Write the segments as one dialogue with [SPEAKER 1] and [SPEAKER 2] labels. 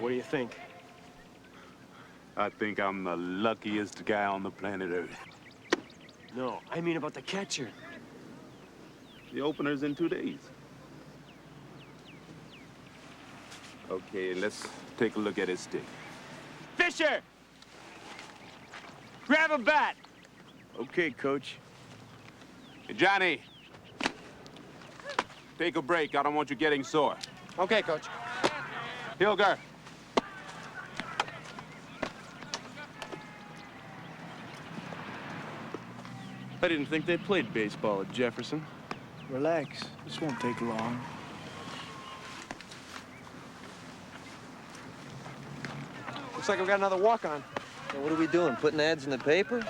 [SPEAKER 1] What do you think?
[SPEAKER 2] I think I'm the luckiest guy on the planet Earth.
[SPEAKER 1] No, I mean about the catcher.
[SPEAKER 2] The opener's in 2 days. Okay, let's take a look at his stick.
[SPEAKER 1] Fisher! Grab a bat!
[SPEAKER 3] Okay, Coach.
[SPEAKER 2] Hey, Johnny. Take a break. I don't want you getting sore.
[SPEAKER 1] Okay, Coach.
[SPEAKER 2] Hilger.
[SPEAKER 3] I didn't think they played baseball at Jefferson.
[SPEAKER 4] Relax. This won't take long.
[SPEAKER 1] Looks like we got another walk-on.
[SPEAKER 5] So what are we doing, putting ads in the paper?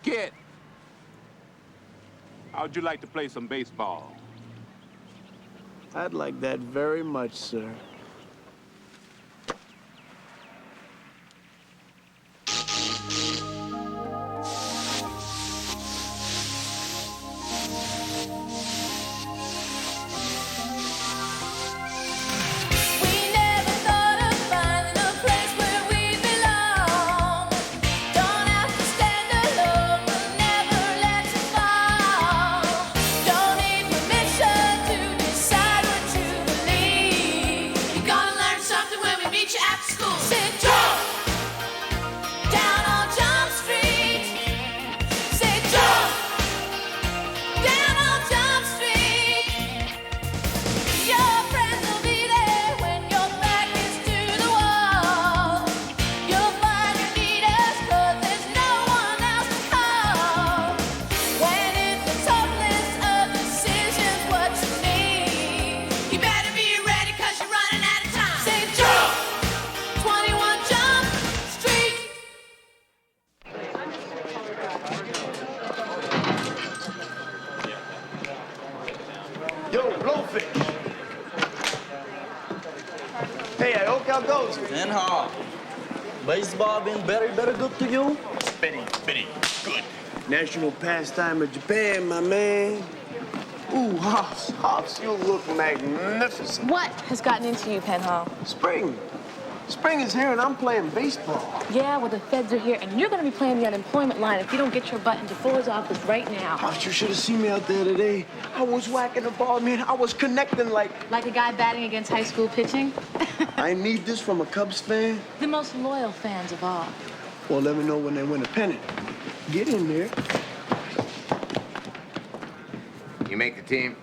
[SPEAKER 2] Kid, how'd you like to play some baseball?
[SPEAKER 4] I'd like that very much, sir. Yo, Blowfish. Hey, I hope y'all goes.
[SPEAKER 5] And how? Baseball been very good to you?
[SPEAKER 4] Very good. National pastime of Japan, my man. Ooh, Hops, you look magnificent.
[SPEAKER 6] What has gotten into you, Penhall?
[SPEAKER 4] Spring. Spring is here and I'm playing baseball.
[SPEAKER 6] Yeah, well, the feds are here, and you're going to be playing the unemployment line if you don't get your butt into Fuller's office right now.
[SPEAKER 4] Hops, you should have seen me out there today. I was whacking the ball, man. I was connecting like...
[SPEAKER 6] Like a guy batting against high school pitching?
[SPEAKER 4] I need this from a Cubs fan.
[SPEAKER 6] The most loyal fans of all.
[SPEAKER 4] Well, let me know when they win a pennant. Get in there.
[SPEAKER 7] You make the team?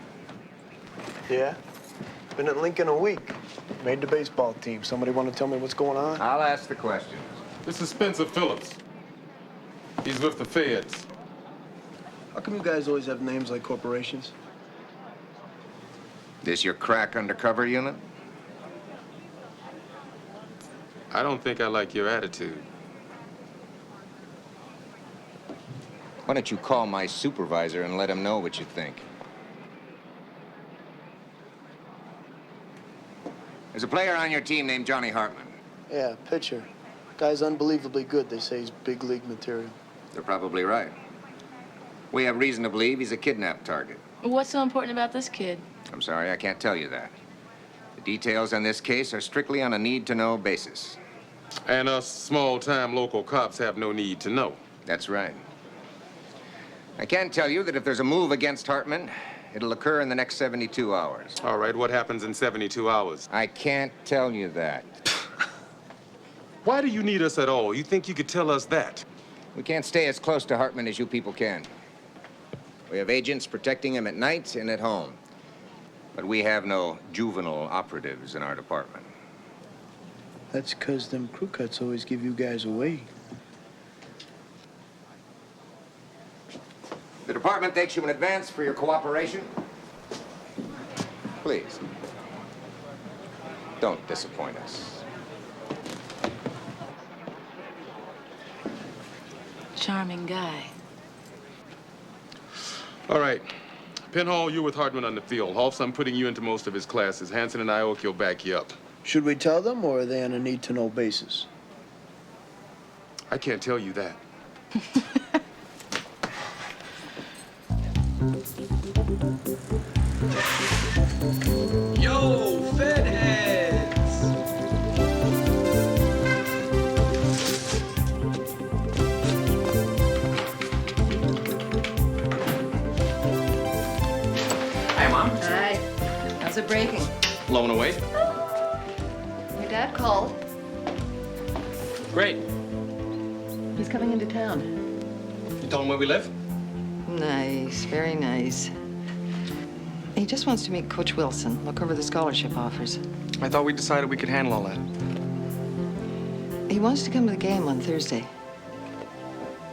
[SPEAKER 4] Yeah. Been at Lincoln a week. Made the baseball team. Somebody want to tell me what's going on?
[SPEAKER 7] I'll ask the questions.
[SPEAKER 8] This is Spencer Phillips. He's with the feds.
[SPEAKER 4] How come you guys always have names like corporations?
[SPEAKER 7] This your crack undercover unit?
[SPEAKER 8] I don't think I like your attitude.
[SPEAKER 7] Why don't you call my supervisor and let him know what you think? There's a player on your team named Johnny Hartman.
[SPEAKER 4] Yeah, pitcher. Guy's unbelievably good. They say he's big league material.
[SPEAKER 7] They're probably right. We have reason to believe he's a kidnap target.
[SPEAKER 6] What's so important about this kid?
[SPEAKER 7] I'm sorry, I can't tell you that. The details on this case are strictly on a need-to-know basis.
[SPEAKER 8] And us small-time local cops have no need to know.
[SPEAKER 7] That's right. I can tell you that if there's a move against Hartman, it'll occur in the next 72 hours.
[SPEAKER 8] All right, what happens in 72 hours?
[SPEAKER 7] I can't tell you that.
[SPEAKER 8] Why do you need us at all? You think you could tell us that?
[SPEAKER 7] We can't stay as close to Hartman as you people can. We have agents protecting him at night and at home. But we have no juvenile operatives in our department.
[SPEAKER 4] That's because them crew cuts always give you guys away.
[SPEAKER 7] The department thanks you in advance for your cooperation. Please, don't disappoint us.
[SPEAKER 6] Charming guy.
[SPEAKER 8] All right. Penhall, you're with Hartman on the field. Hoffs, I'm putting you into most of his classes. Hanson and Ioki will back you up.
[SPEAKER 4] Should we tell them, or are they on a need-to-know basis?
[SPEAKER 8] I can't tell you that.
[SPEAKER 9] Yo, Fed heads!
[SPEAKER 10] Hi, Mom.
[SPEAKER 11] Hi. How's it breaking?
[SPEAKER 10] Blowing away.
[SPEAKER 11] Your dad called.
[SPEAKER 10] Great.
[SPEAKER 11] He's coming into town.
[SPEAKER 10] You told him where we live?
[SPEAKER 11] Nice, very nice. He just wants to meet Coach Wilson, look over the scholarship offers.
[SPEAKER 10] I thought we decided we could handle all that.
[SPEAKER 11] He wants to come to the game on Thursday.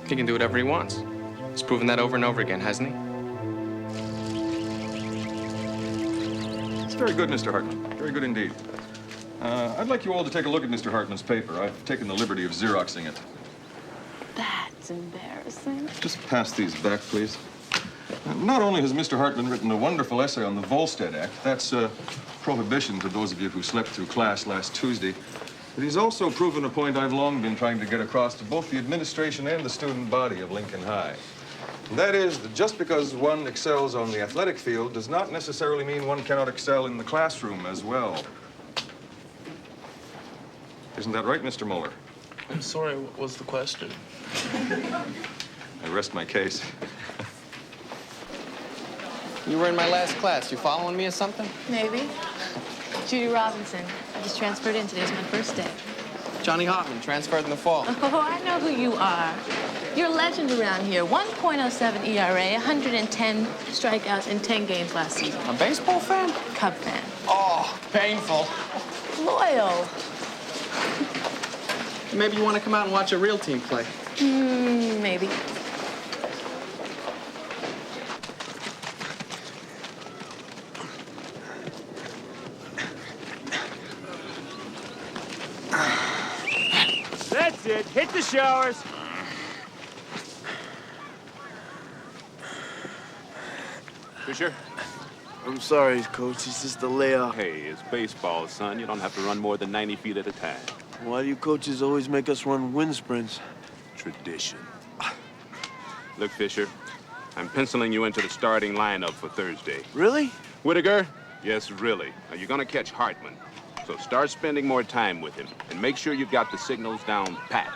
[SPEAKER 10] He can do whatever he wants. He's proven that over and over again, hasn't he?
[SPEAKER 12] It's very good, Mr. Hartman. Very good indeed. I'd like you all to take a look at Mr. Hartman's paper. I've taken the liberty of Xeroxing it.
[SPEAKER 6] That's embarrassing.
[SPEAKER 12] Just pass these back, please. Not only has Mr. Hartman written a wonderful essay on the Volstead Act, that's a prohibition to those of you who slept through class last Tuesday, but he's also proven a point I've long been trying to get across to both the administration and the student body of Lincoln High. And that is that just because one excels on the athletic field does not necessarily mean one cannot excel in the classroom as well. Isn't that right, Mr. Mueller?
[SPEAKER 3] I'm sorry, what was the question?
[SPEAKER 12] I rest my case.
[SPEAKER 10] You were in my last class. You following me or something?
[SPEAKER 6] Maybe. Judy Robinson. I just transferred in. Today's my first day.
[SPEAKER 10] Johnny Hartman, transferred in the fall.
[SPEAKER 6] Oh, I know who you are. You're a legend around here. 1.07 ERA, 110 strikeouts in 10 games last season.
[SPEAKER 10] A baseball fan?
[SPEAKER 6] Cub fan.
[SPEAKER 10] Oh, painful.
[SPEAKER 6] Loyal.
[SPEAKER 10] Maybe you want to come out and watch a real team play.
[SPEAKER 6] Maybe.
[SPEAKER 1] That's it. Hit the showers.
[SPEAKER 2] Fisher?
[SPEAKER 4] I'm sorry, Coach. It's just a layoff.
[SPEAKER 2] Hey, it's baseball, son. You don't have to run more than 90 feet at a time.
[SPEAKER 4] Why do you coaches always make us run wind sprints?
[SPEAKER 2] Tradition. Look, Fisher, I'm penciling you into the starting lineup for Thursday.
[SPEAKER 4] Really?
[SPEAKER 2] Whittaker? Yes, really. Now, you're gonna catch Hartman. So start spending more time with him, and make sure you've got the signals down pat,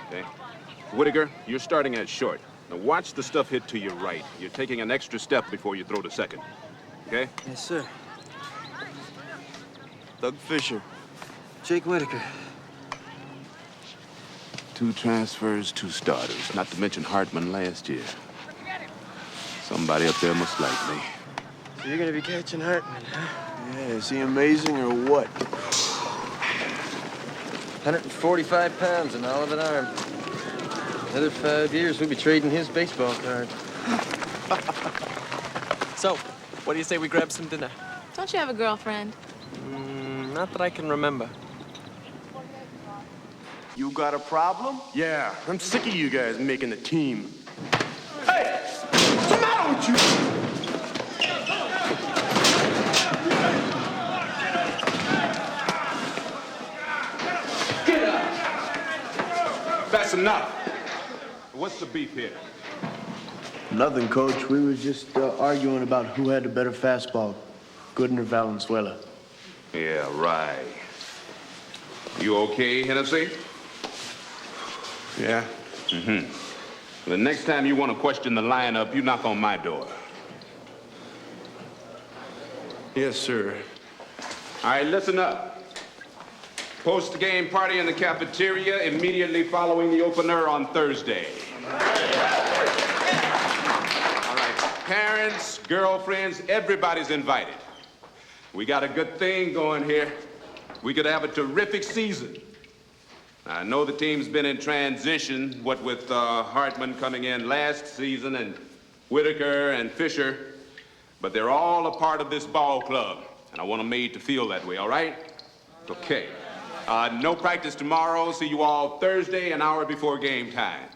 [SPEAKER 2] okay? Whittaker, you're starting at short. Now watch the stuff hit to your right. You're taking an extra step before you throw to second, okay?
[SPEAKER 4] Yes, sir. Doug Fisher. Jake Whittaker.
[SPEAKER 2] 2 transfers, 2 starters, not to mention Hartman last year. Somebody up there must like me.
[SPEAKER 4] So you're gonna be catching Hartman, huh? Yeah, is he amazing or what?
[SPEAKER 5] 145 pounds and all of an arm. Another 5 years, we'll be trading his baseball card.
[SPEAKER 10] So, what do you say we grab some dinner?
[SPEAKER 6] Don't you have a girlfriend?
[SPEAKER 10] Not that I can remember.
[SPEAKER 4] You got a problem?
[SPEAKER 3] Yeah, I'm sick of you guys making the team.
[SPEAKER 4] Hey! What's the matter with you?
[SPEAKER 2] Get up! That's enough. What's the beef here?
[SPEAKER 4] Nothing, Coach. We were just arguing about who had the better fastball, Gooden or Valenzuela.
[SPEAKER 2] Yeah, right. You okay, Hennessy?
[SPEAKER 3] Yeah.
[SPEAKER 2] The next time you want to question the lineup, you knock on my door.
[SPEAKER 3] Yes, sir.
[SPEAKER 2] All right, listen up. Post-game party in the cafeteria immediately following the opener on Thursday. All right, parents, girlfriends, everybody's invited. We got a good thing going here. We could have a terrific season. I know the team's been in transition, what with Hartman coming in last season and Whitaker and Fisher, but they're all a part of this ball club, and I want them made to feel that way, all right? Okay. No practice tomorrow. See you all Thursday, an hour before game time.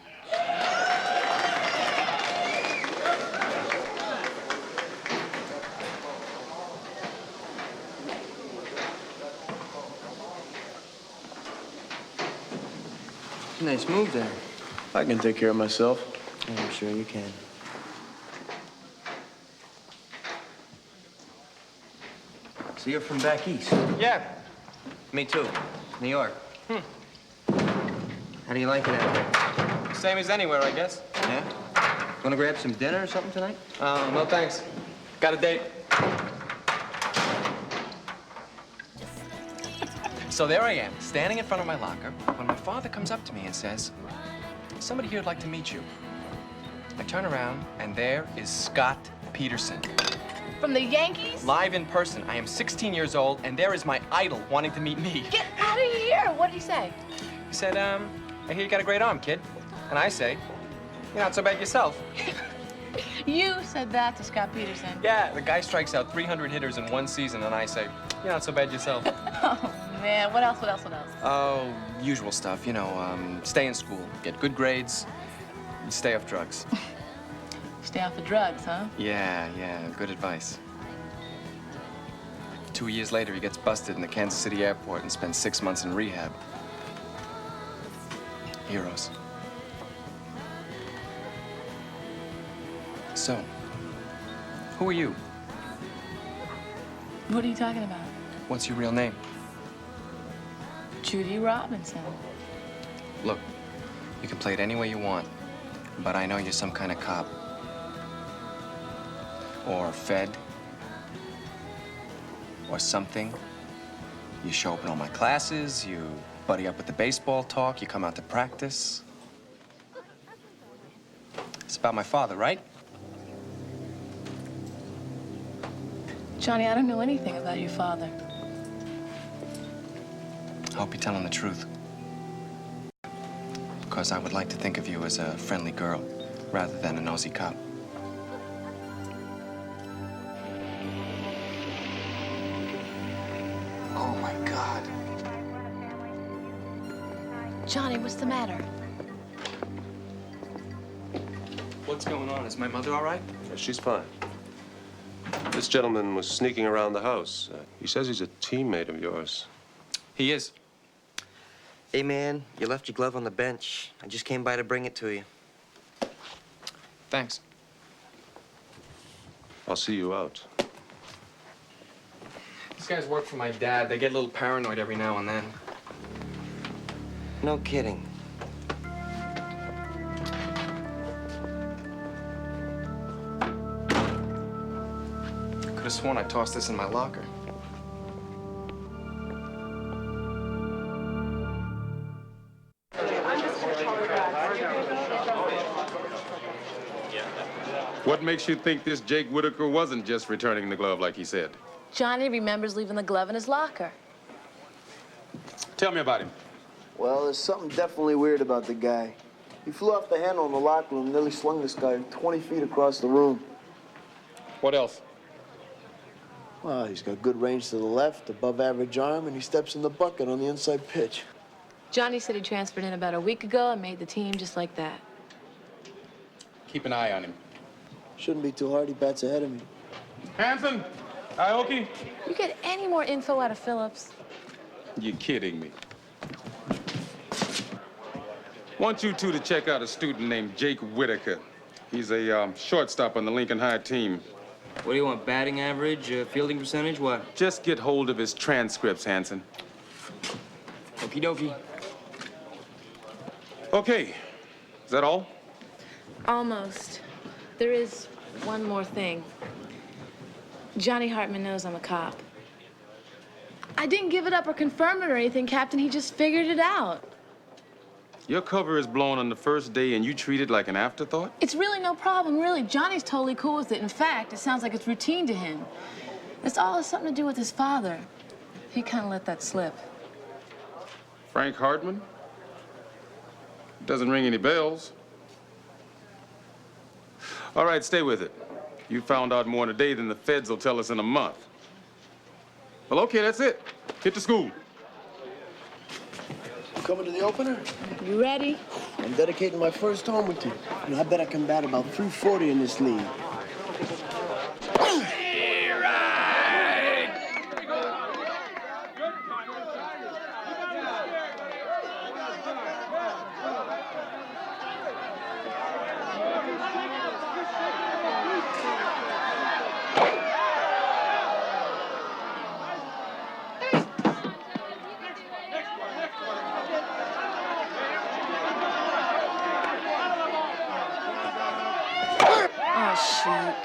[SPEAKER 5] Nice move there.
[SPEAKER 4] I can take care of myself.
[SPEAKER 5] I'm sure you can. So you're from back east?
[SPEAKER 10] Yeah.
[SPEAKER 5] Me too. New York. How do you like it out there?
[SPEAKER 10] Same as anywhere, I guess.
[SPEAKER 5] Yeah? Want to grab some dinner or something tonight?
[SPEAKER 10] No thanks. Got a date. So there I am, standing in front of my locker, when my father comes up to me and says, "Somebody here would like to meet you." I turn around, and there is Scott Peterson.
[SPEAKER 6] From the Yankees?
[SPEAKER 10] Live in person. I am 16 years old, and there is my idol wanting to meet me.
[SPEAKER 6] Get out of here! What did he say?
[SPEAKER 10] He said, I hear you got a great arm, kid. And I say, you're not so bad yourself.
[SPEAKER 6] You said that to Scott Peterson.
[SPEAKER 10] Yeah, the guy strikes out 300 hitters in one season, and I say, you're not so bad yourself.
[SPEAKER 6] Oh, man. What else?
[SPEAKER 10] Oh, usual stuff, you know, stay in school, get good grades, stay off drugs.
[SPEAKER 6] Stay off the drugs, huh?
[SPEAKER 10] Yeah, good advice. 2 years later, he gets busted in the Kansas City airport and spends 6 months in rehab. Heroes. So, who are you?
[SPEAKER 6] What are you talking about?
[SPEAKER 10] What's your real name?
[SPEAKER 6] Judy Robinson.
[SPEAKER 10] Look, you can play it any way you want, but I know you're some kind of cop. Or Fed. Or something. You show up in all my classes, you buddy up with the baseball talk, you come out to practice. It's about my father, right?
[SPEAKER 6] Johnny, I don't know anything about your father.
[SPEAKER 10] I hope you're telling the truth. Because I would like to think of you as a friendly girl, rather than a nosy cop.
[SPEAKER 5] Oh, my God.
[SPEAKER 6] Johnny, what's the matter?
[SPEAKER 10] What's going on? Is my mother all right?
[SPEAKER 13] She's fine. This gentleman was sneaking around the house. He says he's a teammate of yours.
[SPEAKER 10] He is.
[SPEAKER 5] Hey, man, you left your glove on the bench. I just came by to bring it to you.
[SPEAKER 10] Thanks.
[SPEAKER 13] I'll see you out.
[SPEAKER 10] These guys work for my dad. They get a little paranoid every now and then.
[SPEAKER 5] No kidding.
[SPEAKER 10] Could have sworn I tossed this in my locker.
[SPEAKER 8] What makes you think this Jake Whitaker wasn't just returning the glove like he said?
[SPEAKER 6] Johnny remembers leaving the glove in his locker.
[SPEAKER 8] Tell me about him.
[SPEAKER 4] Well, there's something definitely weird about the guy. He flew off the handle in the locker room and nearly slung this guy 20 feet across the room.
[SPEAKER 8] What else?
[SPEAKER 4] Well, he's got good range to the left, above average arm, and he steps in the bucket on the inside pitch.
[SPEAKER 6] Johnny said he transferred in about a week ago and made the team just like that.
[SPEAKER 8] Keep an eye on him.
[SPEAKER 4] Shouldn't be too hard. He bats ahead of me.
[SPEAKER 8] Hanson, Aoki.
[SPEAKER 6] You get any more info out of Phillips?
[SPEAKER 8] You're kidding me. Want you two to check out a student named Jake Whitaker. He's a shortstop on the Lincoln High team.
[SPEAKER 5] What do you want, batting average, fielding percentage, what?
[SPEAKER 8] Just get hold of his transcripts, Hanson.
[SPEAKER 5] Okie dokie.
[SPEAKER 8] Okay. Is that all?
[SPEAKER 6] Almost. There is one more thing. Johnny Hartman knows I'm a cop. I didn't give it up or confirm it or anything, Captain. He just figured it out.
[SPEAKER 8] Your cover is blown on the first day and you treat it like an afterthought?
[SPEAKER 6] It's really no problem, really. Johnny's totally cool with it. In fact, it sounds like it's routine to him. This all has something to do with his father. He kind of let that slip.
[SPEAKER 8] Frank Hartman? Doesn't ring any bells. All right, stay with it. You found out more in a day than the feds will tell us in a month. Well, okay, that's it. Hit the school.
[SPEAKER 4] Coming to the opener?
[SPEAKER 6] You ready?
[SPEAKER 4] I'm dedicating my first home with you. You know, I bet I can bat about 340 in this league.
[SPEAKER 6] Oh, shoot.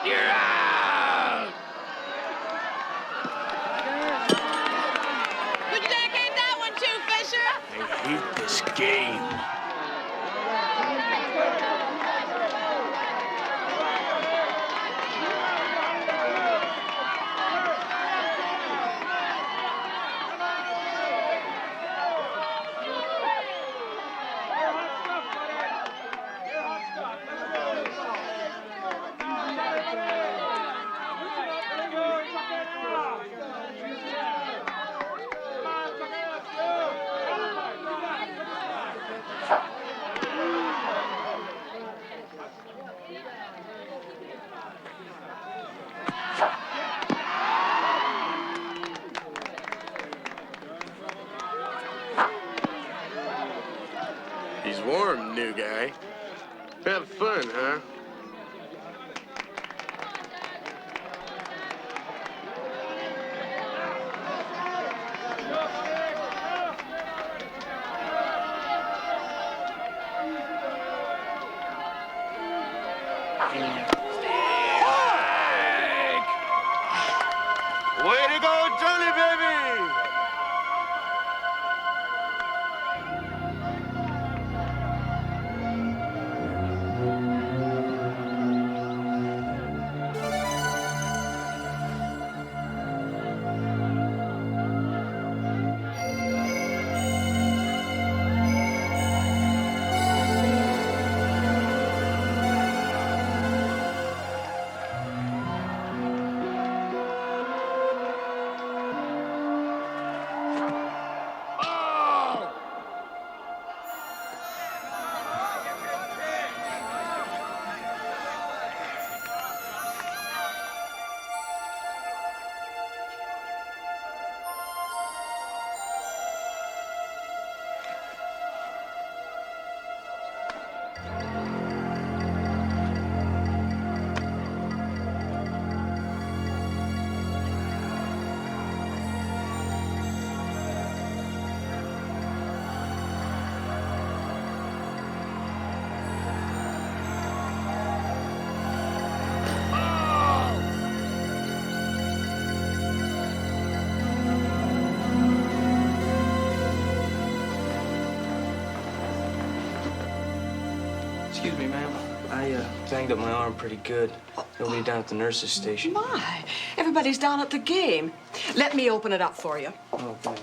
[SPEAKER 1] You're out!
[SPEAKER 6] Would you dedicate that one too, Fisher?
[SPEAKER 1] I hate this game.
[SPEAKER 3] He's warm, new guy. Have fun, huh?
[SPEAKER 1] Way to go, Johnny, baby!
[SPEAKER 9] Excuse me, ma'am. I banged up my arm pretty good. Nobody down at the nurse's station.
[SPEAKER 14] My, everybody's down at the game. Let me open it up for you.
[SPEAKER 9] Oh, thanks.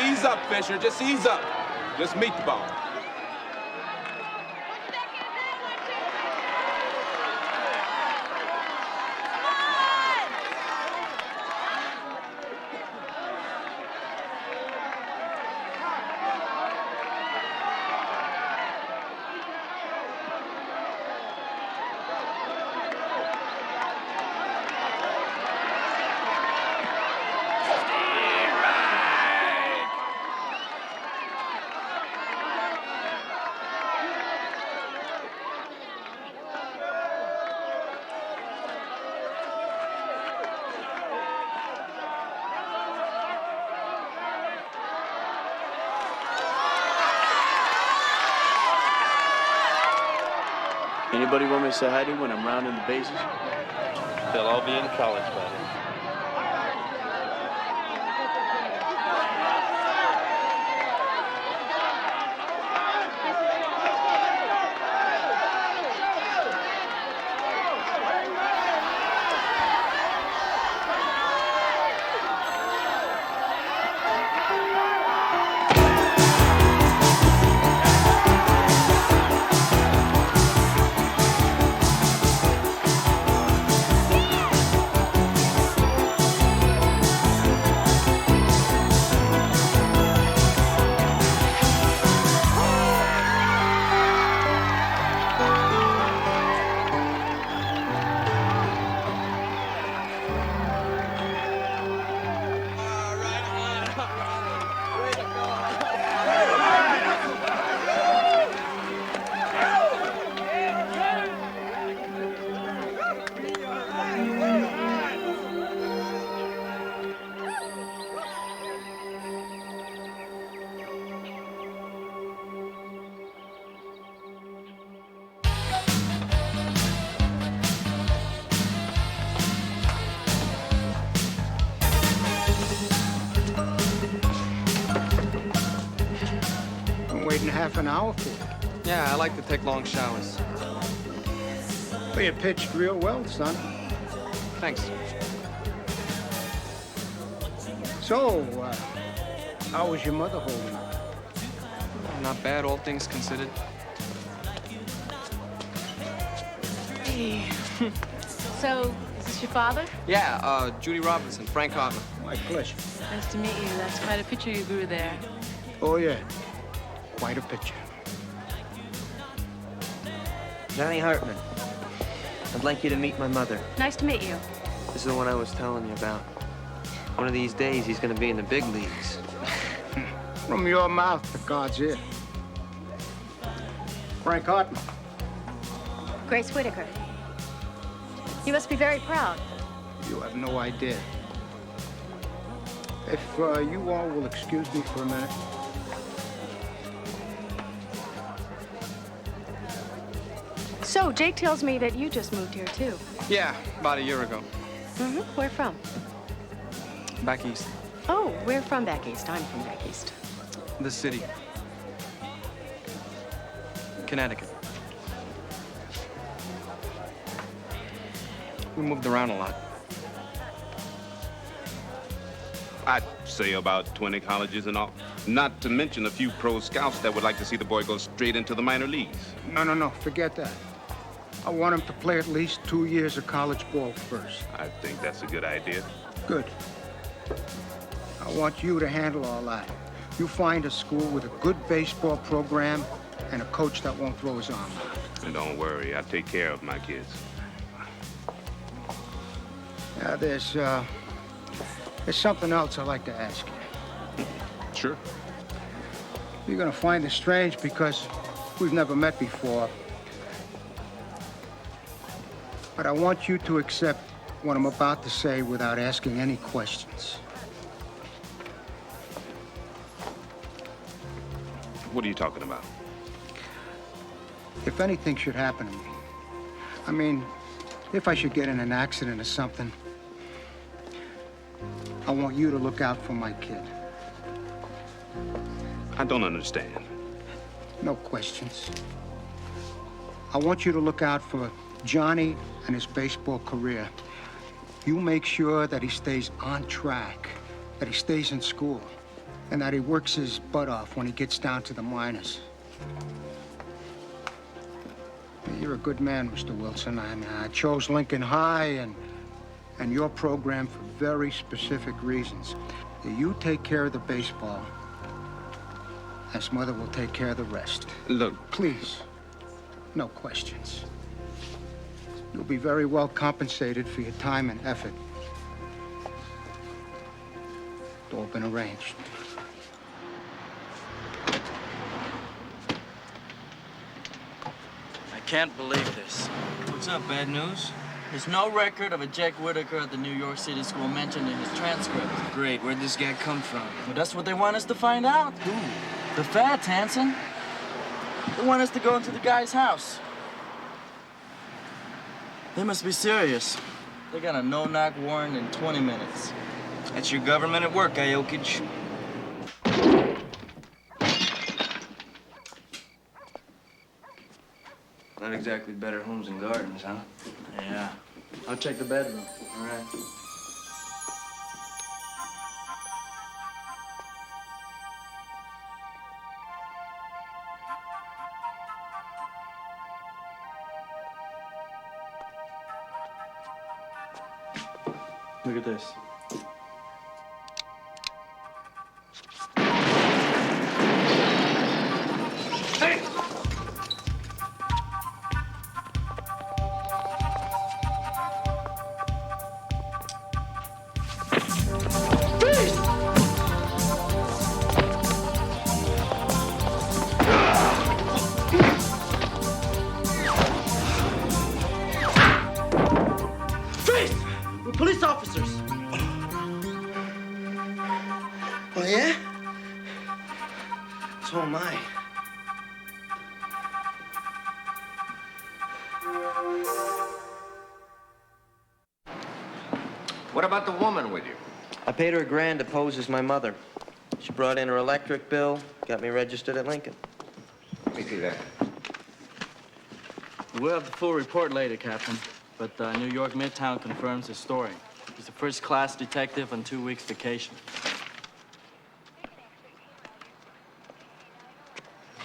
[SPEAKER 2] Ease up, Fisher. Just ease up. Just meet the ball.
[SPEAKER 4] Anybody want me to say hi to when I'm rounding the bases?
[SPEAKER 9] They'll all be in college by then.
[SPEAKER 15] Waiting half an hour for you.
[SPEAKER 10] Yeah, I like to take long showers.
[SPEAKER 15] Well, you pitched real well, son.
[SPEAKER 10] Thanks.
[SPEAKER 15] So, how was your mother holding up?
[SPEAKER 10] Not bad, all things considered.
[SPEAKER 6] Hey. So, is this your father?
[SPEAKER 10] Yeah, Judy Robinson, Frank Hartman.
[SPEAKER 15] My pleasure.
[SPEAKER 6] Nice to meet you. That's quite a picture you grew there.
[SPEAKER 15] Oh, yeah. Quite a picture.
[SPEAKER 9] Johnny Hartman. I'd like you to meet my mother.
[SPEAKER 6] Nice to meet you.
[SPEAKER 9] This is the one I was telling you about. One of these days, he's gonna be in the big leagues.
[SPEAKER 15] From your mouth to God's ear. Frank Hartman.
[SPEAKER 16] Grace Whitaker. You must be very proud.
[SPEAKER 15] You have no idea. If you all will excuse me for a minute.
[SPEAKER 16] So, Jake tells me that you just moved here, too.
[SPEAKER 10] Yeah, about a year ago.
[SPEAKER 16] Mm-hmm. Where from?
[SPEAKER 10] Back east.
[SPEAKER 16] Oh, we're from back east. I'm from back east.
[SPEAKER 10] The city. Connecticut. We moved around a lot.
[SPEAKER 2] I'd say about 20 colleges and all. Not to mention a few pro scouts that would like to see the boy go straight into the minor leagues.
[SPEAKER 15] No. Forget that. I want him to play at least 2 years of college ball first.
[SPEAKER 2] I think that's a good idea.
[SPEAKER 15] Good. I want you to handle all that. You find a school with a good baseball program and a coach that won't throw his arm out.
[SPEAKER 2] And don't worry, I take care of my kids.
[SPEAKER 15] Now, there's something else I'd like to ask you.
[SPEAKER 2] Sure.
[SPEAKER 15] You're gonna find this strange because we've never met before. But I want you to accept what I'm about to say without asking any questions.
[SPEAKER 2] What are you talking about?
[SPEAKER 15] If anything should happen to me, I mean, if I should get in an accident or something, I want you to look out for my kid.
[SPEAKER 2] I don't understand.
[SPEAKER 15] No questions. I want you to look out for Johnny and his baseball career. You make sure that he stays on track, that he stays in school, and that he works his butt off when he gets down to the minors. You're a good man, Mr. Wilson. I chose Lincoln High and your program for very specific reasons. You take care of the baseball, as Mother will take care of the rest.
[SPEAKER 2] Look.
[SPEAKER 15] Please, no questions. You'll be very well compensated for your time and effort. It's all been arranged.
[SPEAKER 17] I can't believe this.
[SPEAKER 9] What's up, bad news?
[SPEAKER 17] There's no record of a Jake Whitaker at the New York City school mentioned in his transcript.
[SPEAKER 9] Great, where'd this guy come from?
[SPEAKER 17] Well, that's what they want us to find out. Who? The feds, Hanson. They want us to go into the guy's house. They must be serious. They got a no-knock warrant in 20 minutes. That's your government at work, Jokic.
[SPEAKER 9] Not exactly better homes and gardens, huh?
[SPEAKER 17] Yeah. I'll check the bedroom.
[SPEAKER 9] All right.
[SPEAKER 17] Look at this.
[SPEAKER 7] Hey!
[SPEAKER 17] Freeze! We're police officers.
[SPEAKER 9] Oh, yeah? So am I.
[SPEAKER 7] What about the woman with you?
[SPEAKER 5] I paid her $1,000 to pose as my mother. She brought in her electric bill, got me registered at Lincoln.
[SPEAKER 7] Let me see that.
[SPEAKER 17] We'll have the full report later, Captain. But New York Midtown confirms his story. He's a first-class detective on 2 weeks vacation.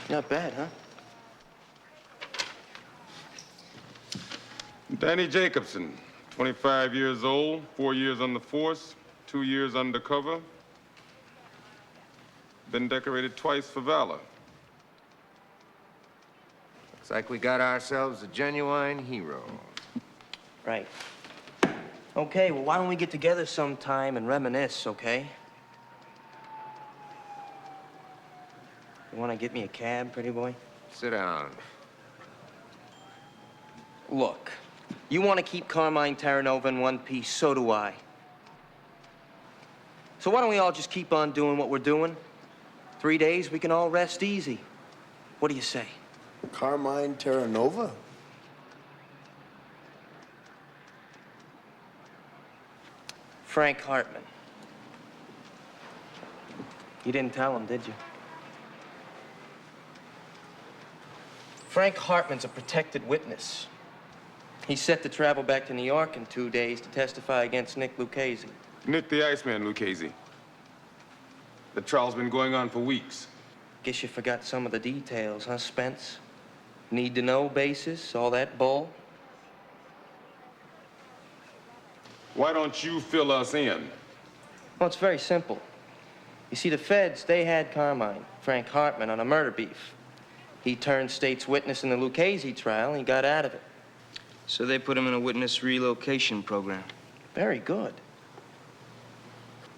[SPEAKER 5] Not bad, huh?
[SPEAKER 8] Danny Jacobson, 25 years old, 4 years on the force, 2 years undercover. Been decorated twice for valor.
[SPEAKER 7] Looks like we got ourselves a genuine hero.
[SPEAKER 5] Right. Okay, well, why don't we get together sometime and reminisce, okay? You want to get me a cab, pretty boy?
[SPEAKER 7] Sit down.
[SPEAKER 5] Look, you want to keep Carmine Terranova in one piece, so do I. So why don't we all just keep on doing what we're doing? 3 days, we can all rest easy. What do you say?
[SPEAKER 4] Carmine Terranova?
[SPEAKER 5] Frank Hartman. You didn't tell him, did you? Frank Hartman's a protected witness. He's set to travel back to New York in 2 days to testify against Nick Lucchese.
[SPEAKER 8] Nick the Iceman Lucchese. The trial's been going on for weeks.
[SPEAKER 5] Guess you forgot some of the details, huh, Spence? Need-to-know basis, all that bull?
[SPEAKER 8] Why don't you fill us in?
[SPEAKER 5] Well, it's very simple. You see, the feds, they had Carmine, Frank Hartman, on a murder beef. He turned state's witness in the Lucchese trial, and he got out of it.
[SPEAKER 9] So they put him in a witness relocation program.
[SPEAKER 5] Very good.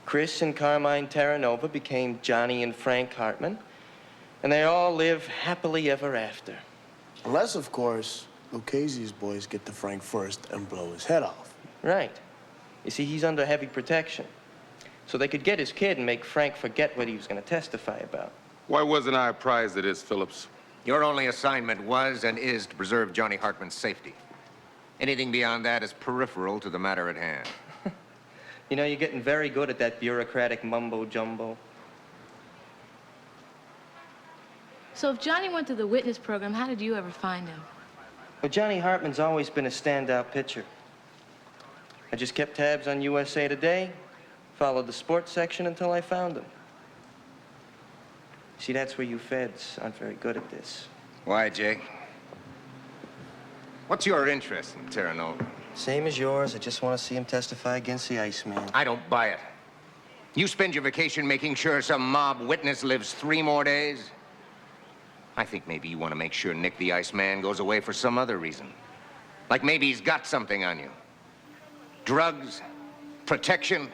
[SPEAKER 5] Chris and Carmine Terranova became Johnny and Frank Hartman, and they all live happily ever after.
[SPEAKER 4] Unless, of course, Lucchese's boys get to Frank first and blow his head off.
[SPEAKER 5] Right. You see, he's under heavy protection. So they could get his kid and make Frank forget what he was going to testify about.
[SPEAKER 8] Why wasn't I apprised of this, Phillips?
[SPEAKER 7] Your only assignment was and is to preserve Johnny Hartman's safety. Anything beyond that is peripheral to the matter at hand.
[SPEAKER 5] You know, you're getting very good at that bureaucratic mumbo-jumbo.
[SPEAKER 6] So if Johnny went through the witness program, how did you ever find him?
[SPEAKER 5] Well, Johnny Hartman's always been a standout pitcher. I just kept tabs on USA Today, followed the sports section until I found him. See, that's where you feds aren't very good at this.
[SPEAKER 7] Why, Jake? What's your interest in Terranova?
[SPEAKER 5] Same as yours. I just want to see him testify against the Iceman.
[SPEAKER 7] I don't buy it. You spend your vacation making sure some mob witness lives 3 more days? I think maybe you want to make sure Nick the Iceman goes away for some other reason. Like maybe he's got something on you. Drugs? Protection?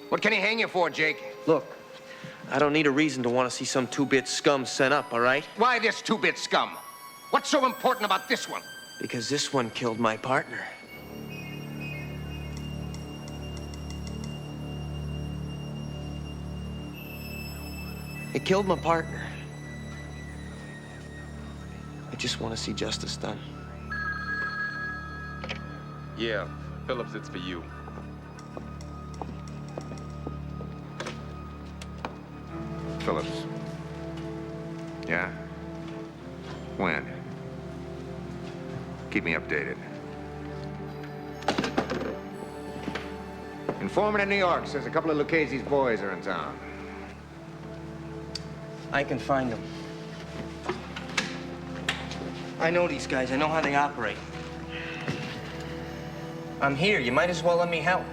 [SPEAKER 7] What can he hang you for, Jake?
[SPEAKER 5] Look, I don't need a reason to want to see some two-bit scum sent up, all right?
[SPEAKER 7] Why this two-bit scum? What's so important about this one?
[SPEAKER 5] Because this one killed my partner. It killed my partner. I just want to see justice done.
[SPEAKER 8] Yeah, Phillips, it's for you.
[SPEAKER 7] Phillips. Yeah? When? Keep me updated. Informant in New York says a couple of Lucchese's boys are in town.
[SPEAKER 5] I can find them. I know these guys. I know how they operate. I'm here. You might as well let me help.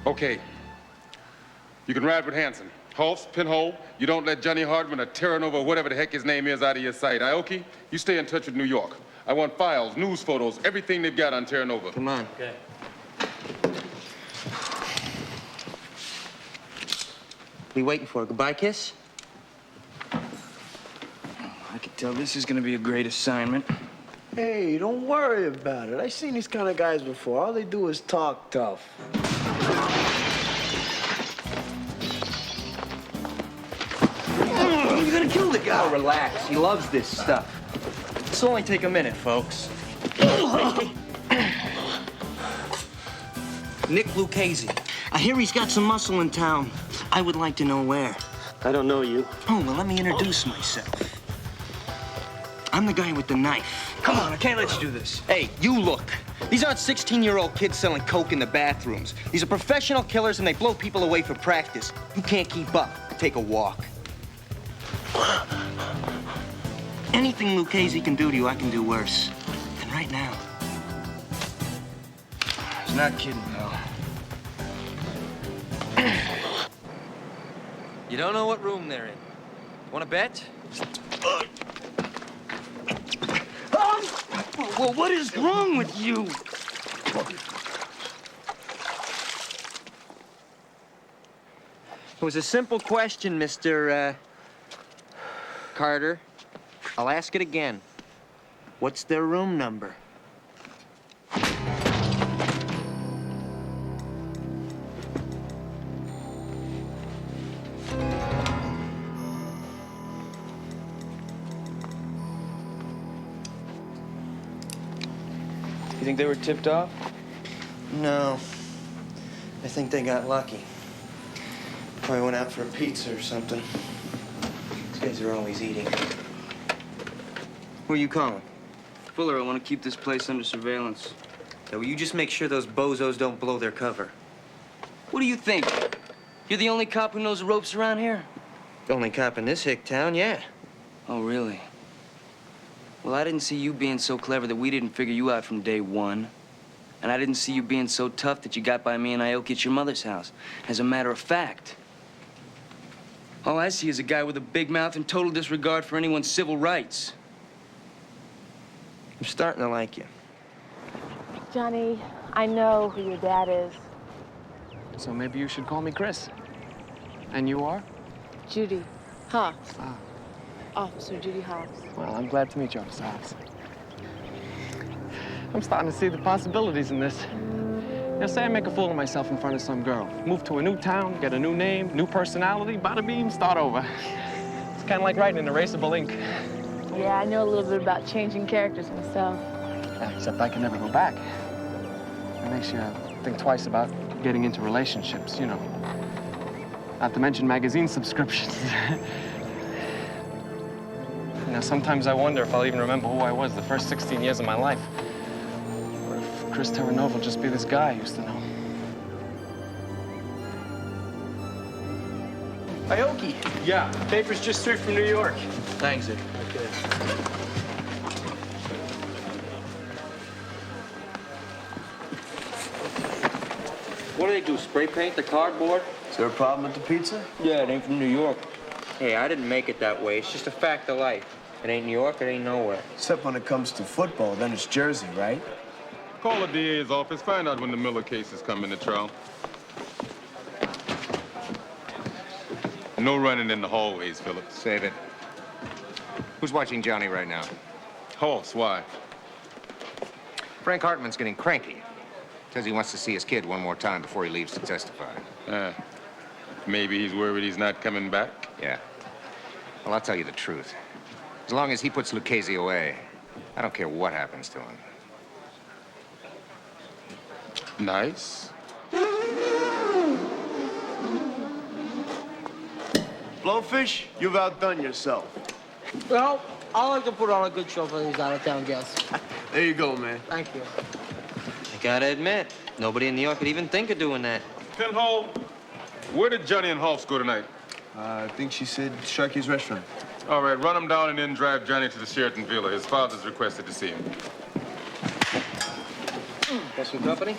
[SPEAKER 8] Okay. You can ride with Hanson. Hulse, Pinhole, you don't let Johnny Hartman or Terranova, whatever the heck his name is, out of your sight. Aoki, you stay in touch with New York. I want files, news photos, everything they've got on Terranova.
[SPEAKER 5] Come on.
[SPEAKER 17] Okay.
[SPEAKER 5] What are you waiting for? Goodbye kiss?
[SPEAKER 17] I can tell this is gonna be a great assignment.
[SPEAKER 4] Hey, don't worry about it. I've seen these kind of guys before. All they do is talk tough.
[SPEAKER 5] You're gonna kill the guy. Oh, relax. He loves this stuff. This'll only take a minute, folks. Nick Lucchese. I hear he's got some muscle in town. I would like to know where.
[SPEAKER 4] I don't know you.
[SPEAKER 5] Oh, well, let me introduce myself. I'm the guy with the knife.
[SPEAKER 17] Come on, I can't let you do this.
[SPEAKER 5] Hey, you look. These aren't 16-year-old kids selling coke in the bathrooms. These are professional killers, and they blow people away for practice. You can't keep up. Take a walk. Anything Lucchese can do to you, I can do worse. And right now.
[SPEAKER 17] He's not kidding, though.
[SPEAKER 9] You don't know what room they're in. Want to bet?
[SPEAKER 5] Well, what is wrong with you? It was a simple question, Mr. Carter. I'll ask it again. What's their room number?
[SPEAKER 17] You think they were tipped off?
[SPEAKER 5] No. I think they got lucky. Probably went out for a pizza or something. These guys are always eating. Who are you calling?
[SPEAKER 17] Fuller, I want to keep this place under surveillance.
[SPEAKER 5] So will you just make sure those bozos don't blow their cover?
[SPEAKER 17] What do you think? You're the only cop who knows the ropes around here?
[SPEAKER 5] The only cop in this hick town, yeah.
[SPEAKER 17] Oh, really? Well, I didn't see you being so clever that we didn't figure you out from day one. And I didn't see you being so tough that you got by me and Aoki at your mother's house. As a matter of fact, all I see is a guy with a big mouth and total disregard for anyone's civil rights.
[SPEAKER 5] I'm starting to like you.
[SPEAKER 6] Johnny, I know who your dad is.
[SPEAKER 10] So maybe you should call me Chris. And you are?
[SPEAKER 6] Judy Hobbs.
[SPEAKER 10] Ah.
[SPEAKER 6] Officer Judy Hobbs.
[SPEAKER 10] Well, I'm glad to meet you, Officer Hobbs. I'm starting to see the possibilities in this. You know, say I make a fool of myself in front of some girl. Move to a new town, get a new name, new personality, bada beam, start over. It's kind of like writing in erasable ink.
[SPEAKER 6] Yeah, I know a little bit about changing characters myself.
[SPEAKER 10] Yeah, except I can never go back. It makes you think twice about getting into relationships, you know. Not to mention magazine subscriptions. You know, sometimes I wonder if I'll even remember who I was the first 16 years of my life. Or if Chris Terranova will just be this guy I used to know.
[SPEAKER 17] Aoki.
[SPEAKER 10] Yeah.
[SPEAKER 17] Paper's just straight from New York.
[SPEAKER 5] Thanks, Ed.
[SPEAKER 17] Okay.
[SPEAKER 5] What do they do, spray paint the cardboard?
[SPEAKER 4] Is there a problem with the pizza?
[SPEAKER 17] Yeah, it ain't from New York.
[SPEAKER 5] Hey, I didn't make it that way. It's just a fact of life. It ain't New York, it ain't nowhere.
[SPEAKER 4] Except when it comes to football, then it's Jersey, right?
[SPEAKER 8] Call the DA's office, find out when the Miller case is coming to trial. No running in the hallways, Philip.
[SPEAKER 7] Save it. Who's watching Johnny right now?
[SPEAKER 8] Horse, why?
[SPEAKER 7] Frank Hartman's getting cranky. Says he wants to see his kid one more time before he leaves to testify.
[SPEAKER 8] Maybe he's worried he's not coming back?
[SPEAKER 7] Yeah. Well, I'll tell you the truth. As long as he puts Lucchese away, I don't care what happens to him.
[SPEAKER 8] Nice.
[SPEAKER 4] Blowfish, you've outdone yourself.
[SPEAKER 9] Well, I like to put on a good show for these out-of-town guests.
[SPEAKER 4] There you go, man.
[SPEAKER 9] Thank you.
[SPEAKER 5] I gotta admit, nobody in New York could even think of doing that.
[SPEAKER 8] Pinhole, where did Johnny and Hoffs go tonight?
[SPEAKER 4] I think she said Sharky's restaurant.
[SPEAKER 8] All right, run him down and then drive Johnny to the Sheraton Villa. His father's requested to see him.
[SPEAKER 5] Got some company?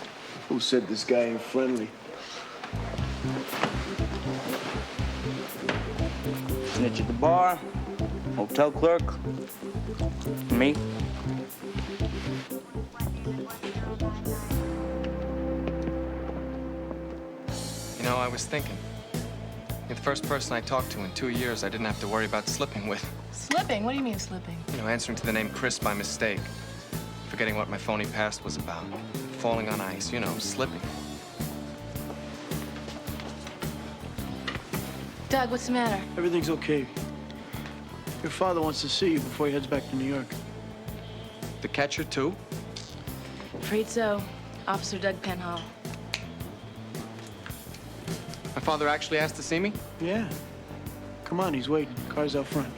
[SPEAKER 4] Who said this guy ain't friendly?
[SPEAKER 17] Snitch at the bar, hotel clerk, me.
[SPEAKER 10] You know, I was thinking. You're the first person I talked to in 2 years I didn't have to worry about slipping with.
[SPEAKER 6] Slipping? What do you mean slipping?
[SPEAKER 10] You know, answering to the name Chris by mistake. Forgetting what my phony past was about. Falling on ice, you know, slipping.
[SPEAKER 6] Doug, what's the matter?
[SPEAKER 18] Everything's okay. Your father wants to see you before he heads back to New York.
[SPEAKER 10] The catcher, too?
[SPEAKER 6] Afraid so. Officer Doug Penhall.
[SPEAKER 10] My father actually asked to see me?
[SPEAKER 18] Yeah. Come on, he's waiting. Car's out front.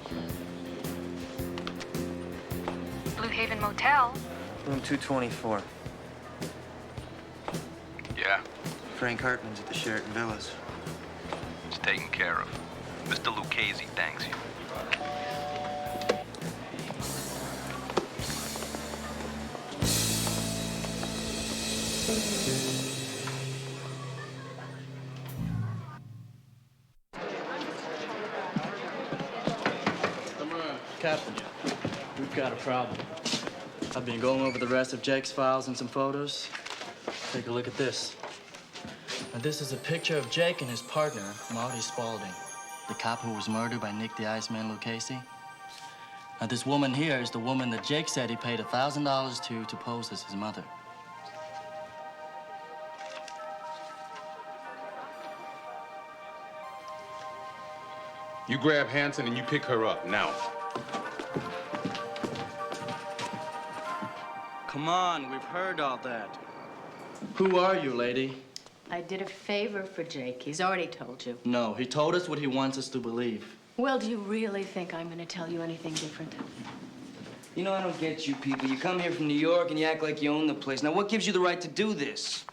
[SPEAKER 16] Blue Haven Motel.
[SPEAKER 5] Room 224.
[SPEAKER 19] Yeah,
[SPEAKER 5] Frank Hartman's at the Sheraton Villas.
[SPEAKER 19] it's taken care of. Mr. Lucchese thanks you.
[SPEAKER 9] Captain, we've got a problem. I've been going over the rest of Jake's files and some photos. Take a look at this. Now, this is a picture of Jake and his partner, Marty Spaulding, the cop who was murdered by Nick the Iceman Lucchese. Now, this woman here is the woman that Jake said he paid $1,000 to pose as his mother.
[SPEAKER 8] You grab Hanson and you pick her up, now.
[SPEAKER 9] Come on, we've heard all that. Who are you, lady?
[SPEAKER 14] I did a favor for Jake. He's already told you.
[SPEAKER 9] No, he told us what he wants us to believe.
[SPEAKER 14] Well, do you really think I'm going to tell you anything different?
[SPEAKER 17] You know, I don't get you people. You come here from New York and you act like you own the place. Now, what gives you the right to do this?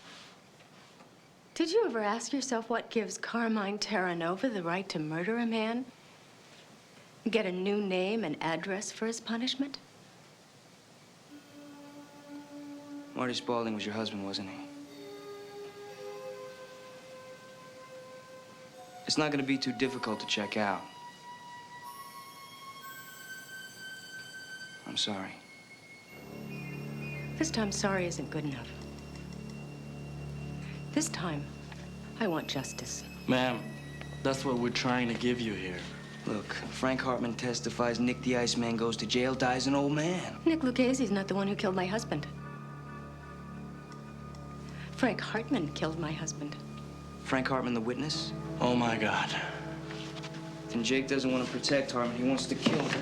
[SPEAKER 14] Did you ever ask yourself what gives Carmine Terranova the right to murder a man? Get a new name and address for his punishment?
[SPEAKER 17] Marty Spaulding was your husband, wasn't he? It's not gonna be too difficult to check out. I'm sorry.
[SPEAKER 14] This time, sorry isn't good enough. This time, I want justice.
[SPEAKER 9] Ma'am, that's what we're trying to give you here.
[SPEAKER 17] Look, Frank Hartman testifies Nick the Iceman goes to jail, dies an old man.
[SPEAKER 14] Nick Lucchese's not the one who killed my husband. Frank Hartman killed my husband.
[SPEAKER 17] Frank Hartman the witness?
[SPEAKER 9] Oh, my God.
[SPEAKER 17] And Jake doesn't want to protect Hartman. He wants to kill him.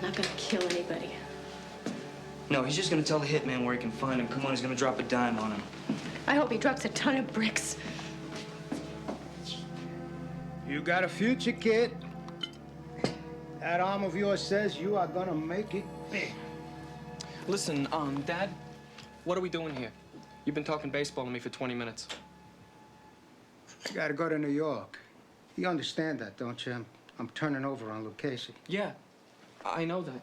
[SPEAKER 14] Not gonna kill anybody.
[SPEAKER 17] No, he's just gonna tell the hitman where he can find him. Come on, he's gonna drop a dime on him.
[SPEAKER 14] I hope he drops a ton of bricks.
[SPEAKER 15] You got a future, kid. That arm of yours says you are gonna make it big.
[SPEAKER 10] Listen, Dad, what are we doing here? You've been talking baseball to me for 20 minutes.
[SPEAKER 15] You gotta go to New York. You understand that, don't you? I'm turning over on Lucchese.
[SPEAKER 10] Yeah, I know that.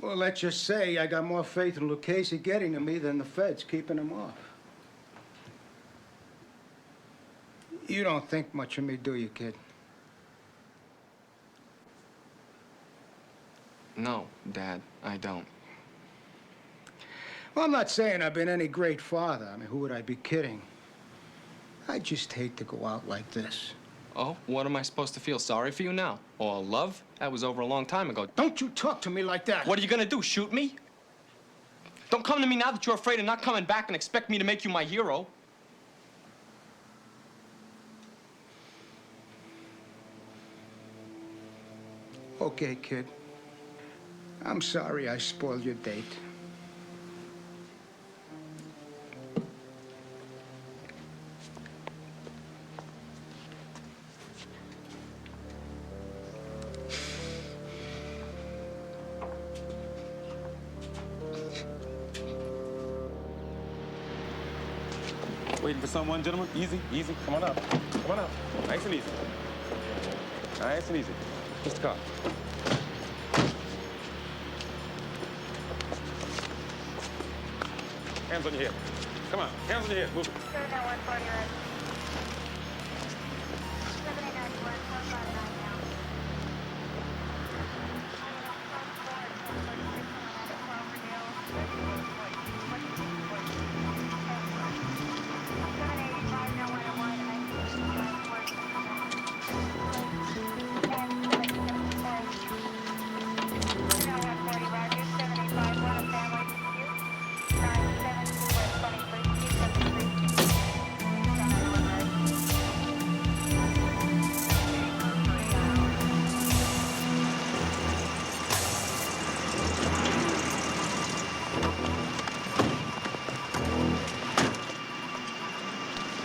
[SPEAKER 15] Well, let's just say I got more faith in Lucchese getting to me than the feds keeping him off. You don't think much of me, do you, kid?
[SPEAKER 10] No, Dad, I don't.
[SPEAKER 15] Well, I'm not saying I've been any great father. I mean, who would I be kidding? I just hate to go out like this.
[SPEAKER 10] Oh, what am I supposed to feel? Sorry for you now? Or love? That was over a long time ago.
[SPEAKER 15] Don't you talk to me like that.
[SPEAKER 10] What are you gonna do, shoot me? Don't come to me now that you're afraid of not coming back and expect me to make you my hero.
[SPEAKER 15] okay, kid. I'm sorry I spoiled your date.
[SPEAKER 8] Waiting for someone, gentlemen? Easy, easy. Come on up. Come on up. Nice and easy. Nice and easy. Mr. Carr. Hands on your head. Come on, hands on your head. Move it.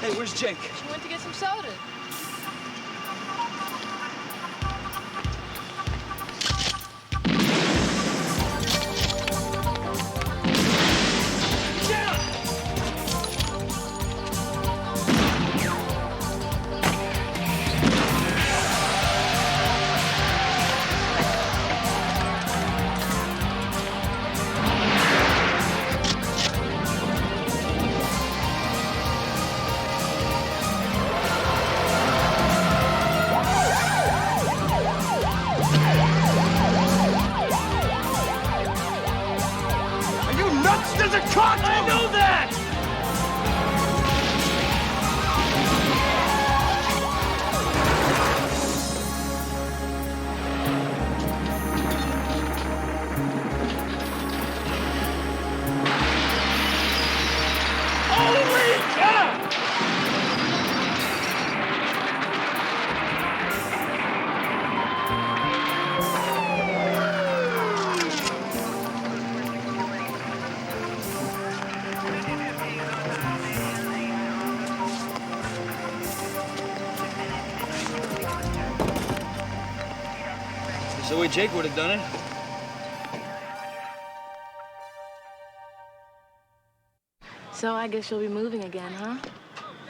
[SPEAKER 10] Hey, where's Jake?
[SPEAKER 6] She went to get some soda.
[SPEAKER 1] There's a cop! I know that! Holy cow!
[SPEAKER 9] That's the way Jake would have done it.
[SPEAKER 6] So I guess you'll be moving again, huh?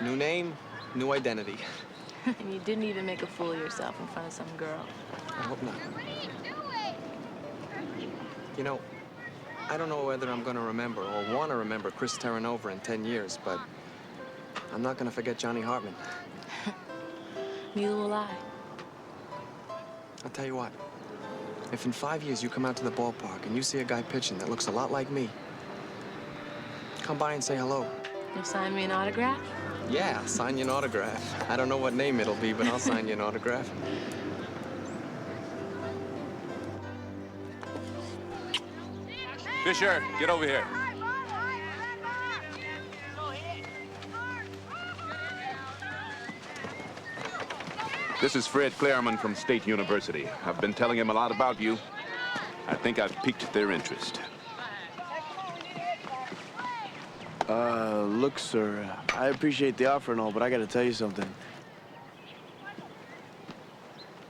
[SPEAKER 10] New name, new identity.
[SPEAKER 6] And you didn't even make a fool of yourself in front of some girl.
[SPEAKER 10] I hope not. You know, I don't know whether I'm going to remember or want to remember Chris Terranova in 10 years, but I'm not going to forget Johnny Hartman.
[SPEAKER 6] Neither will I.
[SPEAKER 10] I'll tell you what. If in 5 years you come out to the ballpark and you see a guy pitching that looks a lot like me, come by and say hello.
[SPEAKER 6] You'll sign me an autograph?
[SPEAKER 10] Yeah, I'll sign you an autograph. I don't know what name it'll be, but I'll sign you an autograph.
[SPEAKER 2] Fisher, get over here. This is Fred Clairmon from State University. I've been telling him a lot about you. I think I've piqued their interest.
[SPEAKER 18] Look, sir, I appreciate the offer and all, but I gotta tell you something.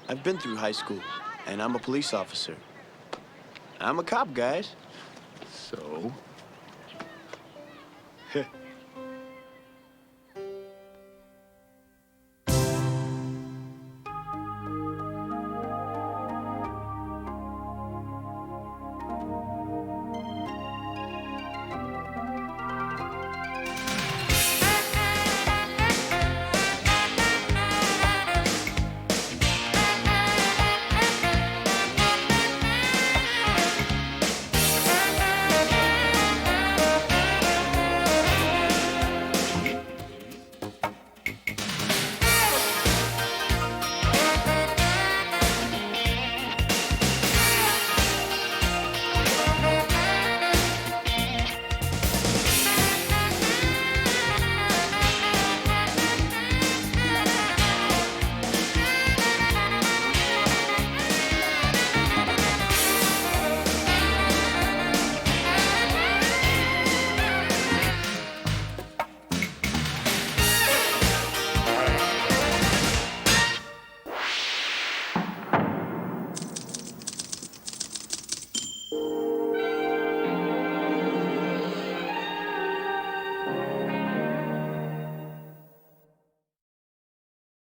[SPEAKER 18] I've been through high school, and I'm a police officer. I'm a cop, guys.
[SPEAKER 2] So?